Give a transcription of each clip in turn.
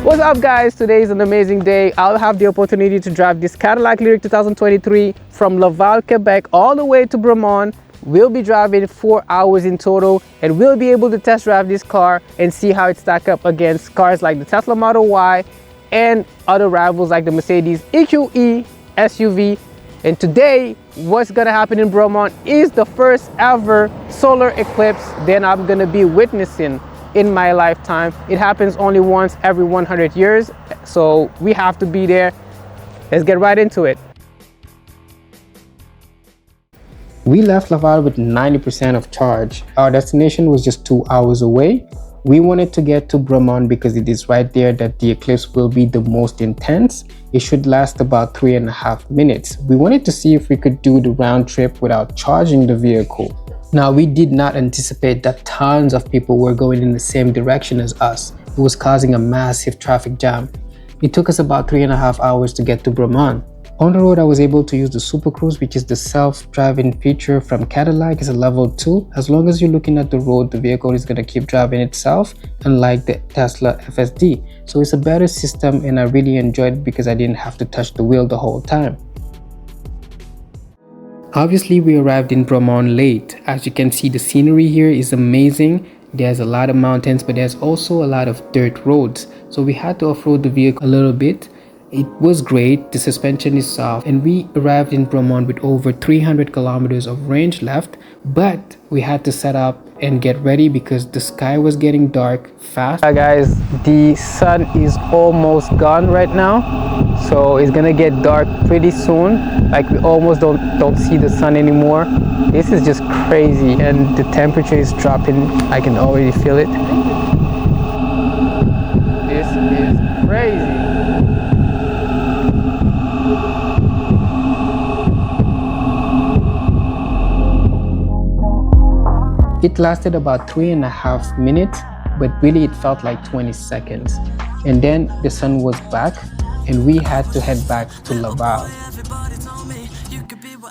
What's up guys, today is an amazing day. I'll have the opportunity to drive this Cadillac Lyriq 2023 from Laval, Quebec all the way to Bromont. We'll be driving 4 hours in total and we'll be able to test drive this car and see how it stacks up against cars like the Tesla Model Y and other rivals like the Mercedes EQS SUV. And today, what's gonna happen in Bromont is the first ever solar eclipse that I'm gonna be witnessing in my lifetime. It happens only once every 100 years, so we have to be there. Let's get right into it. We left Laval with 90% of charge. Our destination was just 2 hours away. We wanted to get to Bromont because it is right there that the eclipse will be the most intense. It should last about 3.5 minutes. We wanted to see if we could do the round trip without charging the vehicle. Now, we did not anticipate that tons of people were going in the same direction as us. It was causing a massive traffic jam. It took us about 3.5 hours to get to Bromont. On the road, I was able to use the SuperCruise, which is the self-driving feature from Cadillac. It's a level 2. As long as you're looking at the road, the vehicle is going to keep driving itself, unlike the Tesla FSD. So it's a better system and I really enjoyed it because I didn't have to touch the wheel the whole time. Obviously, we arrived in Bromont late. As you can see, the scenery here is amazing. There's a lot of mountains, but there's also a lot of dirt roads. So we had to off-road the vehicle a little bit. It was great, the suspension is soft, and we arrived in Bromont with over 300 kilometers of range left, but we had to set up and get ready because the sky was getting dark fast. Guys, the sun is almost gone right now, so it's gonna get dark pretty soon. Like we almost don't see the sun anymore. This is just crazy, and the temperature is dropping. I can already feel it. This is crazy. It lasted about 3.5 minutes, but really it felt like 20 seconds. And then the sun was back and we had to head back to Laval.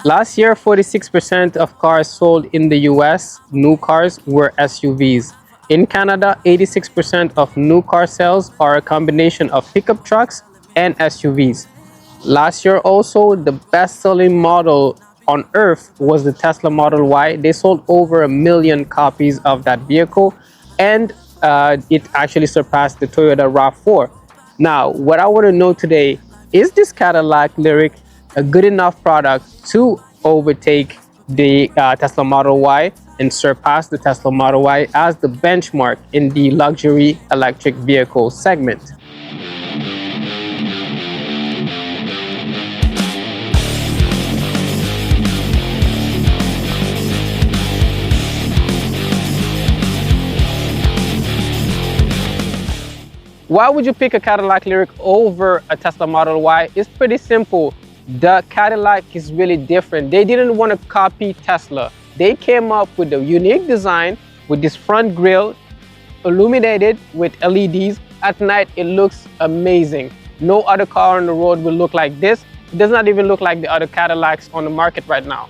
Last year, 46% of cars sold in the US, new cars, were SUVs. In Canada, 86% of new car sales are a combination of pickup trucks and SUVs. Last year also, the best-selling model on earth was the Tesla Model Y. They sold over 1 million copies of that vehicle, and it actually surpassed the Toyota RAV4. Now, what I want to know today, is this Cadillac Lyriq a good enough product to overtake the Tesla Model Y and surpass the Tesla Model Y as the benchmark in the luxury electric vehicle segment? Why would you pick a Cadillac Lyriq over a Tesla Model Y? It's pretty simple. The Cadillac is really different. They didn't want to copy Tesla. They came up with a unique design with this front grille illuminated with LEDs. At night, it looks amazing. No other car on the road will look like this. It does not even look like the other Cadillacs on the market right now.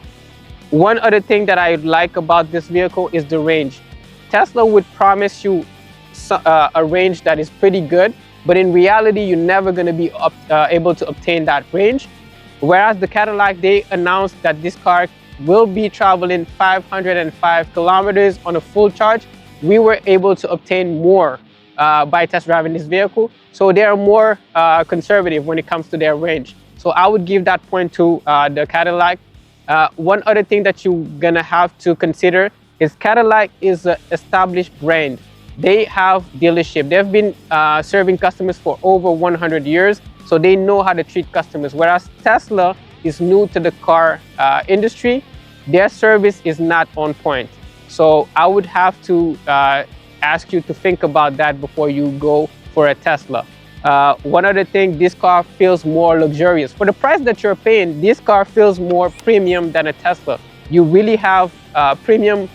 One other thing that I like about this vehicle is the range. Tesla would promise you a range that is pretty good, but in reality you're never going to be able to obtain that range. Whereas the Cadillac, they announced that this car will be traveling 505 kilometers on a full charge. We were able to obtain more by test driving this vehicle, so they are more conservative when it comes to their range. So I would give that point to the Cadillac. One other thing that you're gonna have to consider is Cadillac is an established brand. They have dealership. They've been serving customers for over 100 years, so they know how to treat customers. Whereas Tesla is new to the car industry, their service is not on point. So I would have to ask you to think about that before you go for a Tesla. One other thing, this car feels more luxurious. For the price that you're paying, this car feels more premium than a Tesla. You really have premium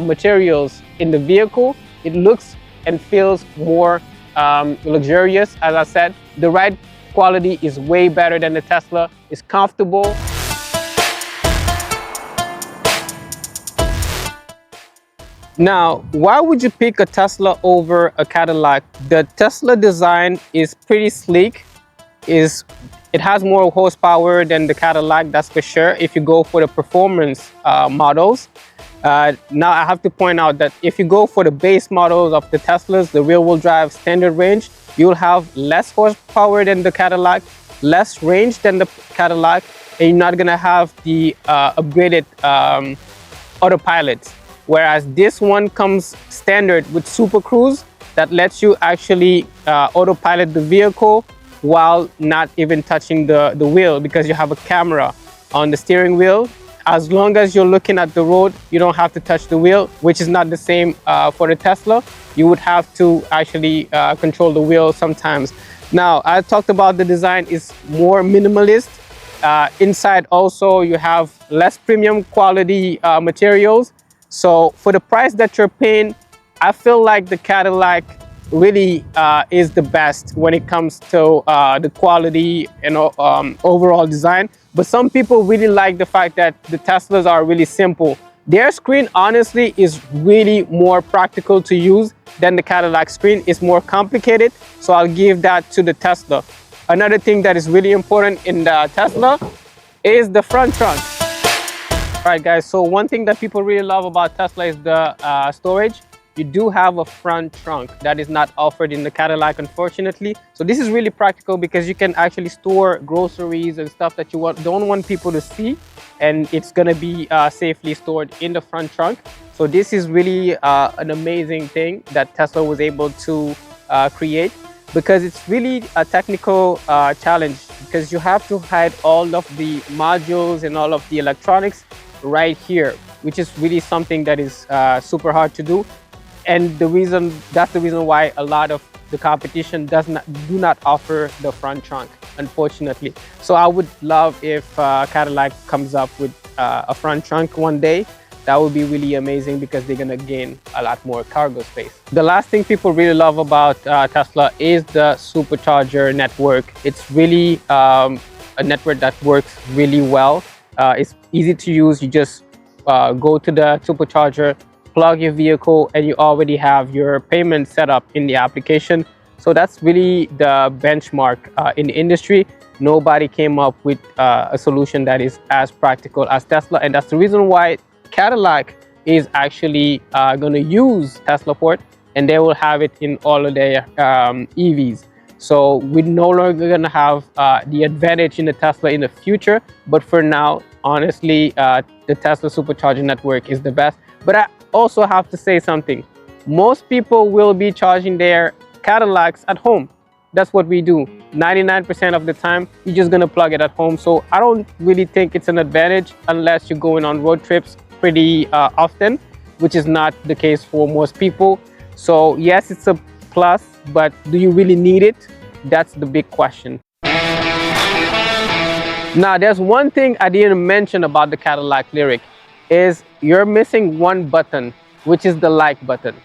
materials in the vehicle. It looks and feels more luxurious. As I said, the ride quality is way better than the Tesla. It's comfortable. Now, why would you pick a Tesla over a Cadillac? The Tesla design is pretty sleek. It has more horsepower than the Cadillac, that's for sure, if you go for the performance models. Now I have to point out that if you go for the base models of the Teslas, the rear-wheel drive standard range, you'll have less horsepower than the Cadillac, less range than the Cadillac, and you're not gonna have the upgraded autopilot. Whereas this one comes standard with SuperCruise that lets you actually autopilot the vehicle while not even touching the wheel, because you have a camera on the steering wheel. As long as you're looking at the road, you don't have to touch the wheel, which is not the same for the Tesla. You would have to actually control the wheel sometimes. Now, I talked about the design is more minimalist. Inside also, you have less premium quality materials. So for the price that you're paying, I feel like the Cadillac really is the best when it comes to the quality and overall design. But some people really like the fact that the Teslas are really simple. Their screen honestly is really more practical to use than the Cadillac screen. It's more complicated, so I'll give that to the Tesla. Another thing that is really important in the Tesla is the front trunk. All right, guys, so one thing that people really love about Tesla is the storage. You do have a front trunk that is not offered in the Cadillac, unfortunately. So this is really practical because you can actually store groceries and stuff that you don't want people to see, and it's gonna be safely stored in the front trunk. So this is really an amazing thing that Tesla was able to create, because it's really a technical challenge, because you have to hide all of the modules and all of the electronics right here, which is really something that is super hard to do. And that's the reason why a lot of the competition do not offer the front trunk, unfortunately. So I would love if Cadillac comes up with a front trunk one day. That would be really amazing, because they're gonna gain a lot more cargo space. The last thing people really love about Tesla is the supercharger network. It's really a network that works really well. It's easy to use. You just go to the supercharger, plug your vehicle, and you already have your payment set up in the application. So that's really the benchmark in the industry. Nobody came up with a solution that is as practical as Tesla, and that's the reason why Cadillac is actually going to use Tesla Port, and they will have it in all of their EVs. So we're no longer going to have the advantage in the Tesla in the future, but for now, honestly, the Tesla supercharger network is the best. But I also have to say something. Most people will be charging their Cadillacs at home. That's what we do. 99% of the time, you're just gonna plug it at home. So I don't really think it's an advantage unless you're going on road trips pretty often, which is not the case for most people. So yes, it's a plus, but do you really need it? That's the big question. Now, there's one thing I didn't mention about the Cadillac Lyriq, is you're missing one button, which is the like button.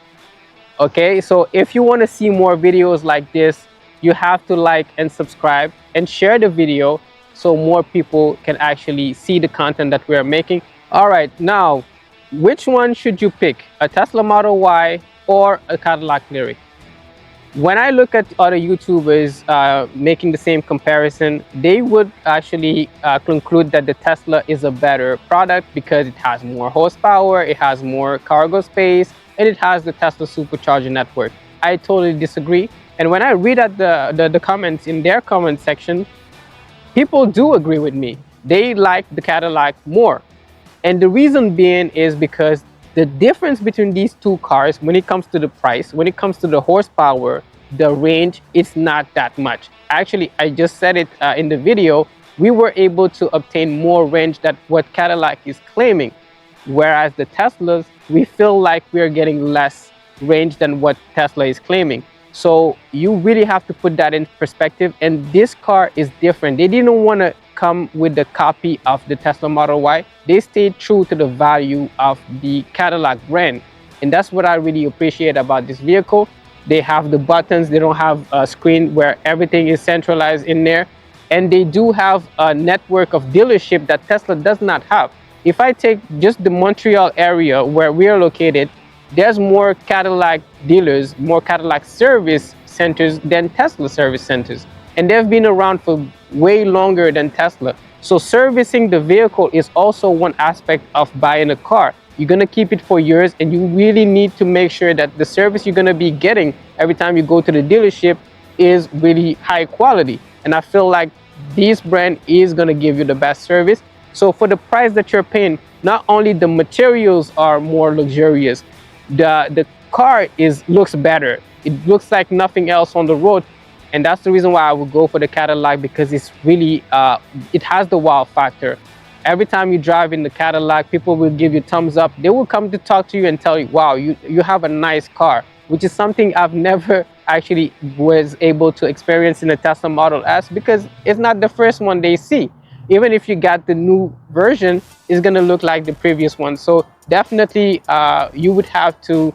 Okay, so if you want to see more videos like this, you have to like and subscribe and share the video so more people can actually see the content that we are making. All right, now, which one should you pick? A Tesla Model Y or a Cadillac Lyriq? When I look at other YouTubers making the same comparison, they would actually conclude that the Tesla is a better product because it has more horsepower, it has more cargo space, and it has the Tesla supercharger network. I totally disagree. And when I read at the comments in their comment section, people do agree with me. They like the Cadillac more. And the reason being is because the difference between these two cars, when it comes to the price, when it comes to the horsepower, the range, it's not that much. Actually, I just said it in the video, we were able to obtain more range than what Cadillac is claiming. Whereas the Teslas, we feel like we're getting less range than what Tesla is claiming. So you really have to put that in perspective. And this car is different. They didn't want to come with the copy of the Tesla Model Y. They stayed true to the value of the Cadillac brand. And that's what I really appreciate about this vehicle. They have the buttons. They don't have a screen where everything is centralized in there. And they do have a network of dealership that Tesla does not have. If I take just the Montreal area where we are located, there's more Cadillac dealers, more Cadillac service centers than Tesla service centers. And they've been around for way longer than Tesla. So servicing the vehicle is also one aspect of buying a car. You're gonna keep it for years, and you really need to make sure that the service you're gonna be getting every time you go to the dealership is really high quality. And I feel like this brand is gonna give you the best service. So for the price that you're paying, not only the materials are more luxurious, the car looks better. It looks like nothing else on the road. And that's the reason why I would go for the Cadillac, because it's really, it has the wow factor. Every time you drive in the Cadillac, people will give you thumbs up. They will come to talk to you and tell you, wow, you have a nice car, which is something I've never actually was able to experience in a Tesla Model S, because it's not the first one they see. Even if you got the new version, it's gonna look like the previous one. So definitely you would have to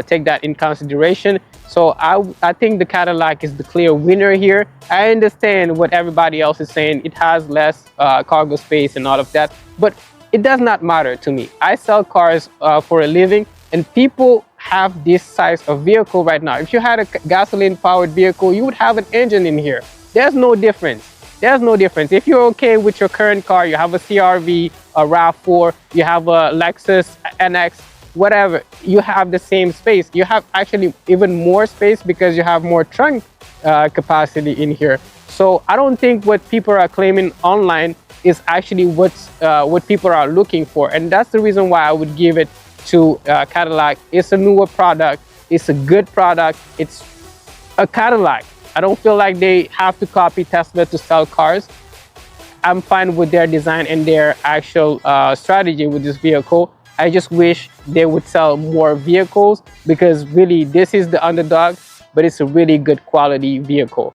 take that in consideration. So I think the Cadillac is the clear winner here. I understand what everybody else is saying. It has less cargo space and all of that, but it does not matter to me. I sell cars for a living, and people have this size of vehicle right now. If you had a gasoline powered vehicle, you would have an engine in here. There's no difference. There's no difference. If you're okay with your current car, you have a CR-V, a RAV4, you have a Lexus NX, whatever, you have the same space. You have actually even more space because you have more trunk capacity in here. So I don't think what people are claiming online is actually what people are looking for. And that's the reason why I would give it to Cadillac. It's a newer product. It's a good product. It's a Cadillac. I don't feel like they have to copy Tesla to sell cars. I'm fine with their design and their actual strategy with this vehicle. I just wish they would sell more vehicles, because really this is the underdog, but it's a really good quality vehicle.